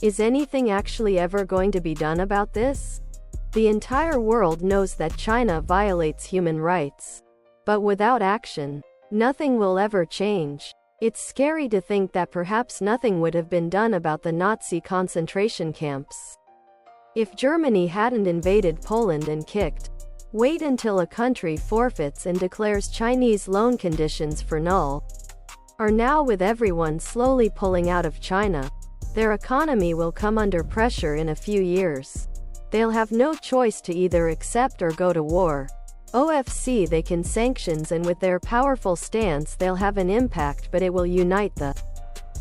Is anything actually ever going to be done about this? The entire world knows that China violates human rights. But without action, nothing will ever change. It's scary to think that perhaps nothing would have been done about the Nazi concentration camps. If Germany hadn't invaded Poland and kicked, wait until a country forfeits and declares Chinese loan conditions for null. Or now with everyone slowly pulling out of China, their economy will come under pressure in a few years. They'll have no choice to either accept or go to war. OFC they can sanctions, and with their powerful stance they'll have an impact, but it will unite the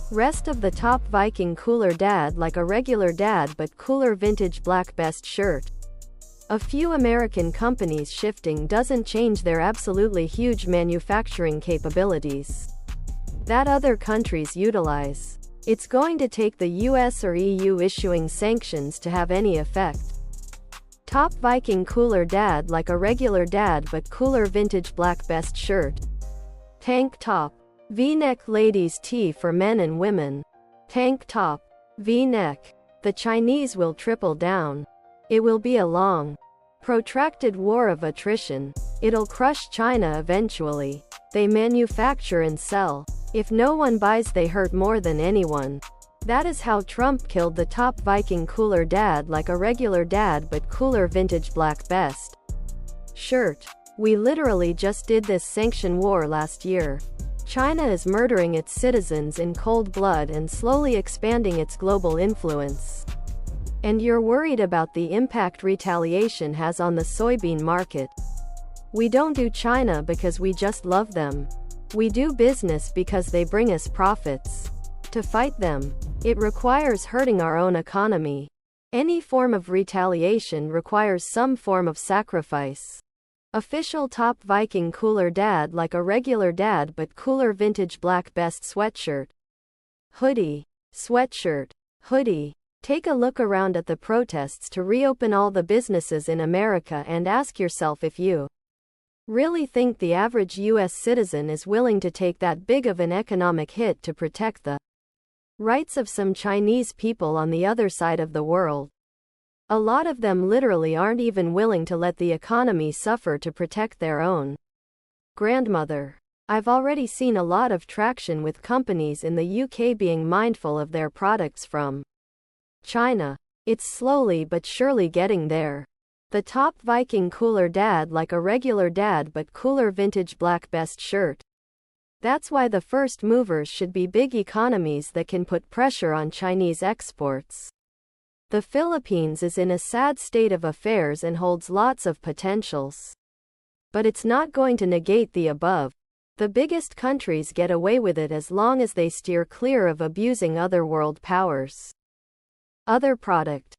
rest of the top Viking cooler dad like a regular dad but cooler vintage black best shirt. A few American companies shifting doesn't change their absolutely huge manufacturing capabilities that other countries utilize. It's going to take the US or EU issuing sanctions to have any effect. Top Viking cooler dad like a regular dad but cooler vintage black best shirt. Tank top. V-neck ladies tee for men and women. Tank top. V-neck. The Chinese will triple down. It will be a long, protracted war of attrition. It'll crush China eventually. They manufacture and sell. If no one buys, they hurt more than anyone. That is how Trump killed the top Viking cooler dad like a regular dad but cooler vintage black best shirt. We literally just did this sanction war last year. China is murdering its citizens in cold blood and slowly expanding its global influence. And you're worried about the impact retaliation has on the soybean market. We don't do China because we just love them. We do business because they bring us profits. To fight them, it requires hurting our own economy. Any form of retaliation requires some form of sacrifice. Official top Viking cooler dad like a regular dad but cooler vintage black best sweatshirt. Hoodie. Sweatshirt. Hoodie. Take a look around at the protests to reopen all the businesses in America and ask yourself if you really think the average US citizen is willing to take that big of an economic hit to protect the rights of some Chinese people on the other side of the world. A lot of them literally aren't even willing to let the economy suffer to protect their own grandmother. I've already seen a lot of traction with companies in the UK being mindful of their products from China. It's slowly but surely getting there. The top Viking cooler dad like a regular dad but cooler vintage black best shirt. That's why the first movers should be big economies that can put pressure on Chinese exports. The Philippines is in a sad state of affairs and holds lots of potentials. But it's not going to negate the above. The biggest countries get away with it as long as they steer clear of abusing other world powers. Other product.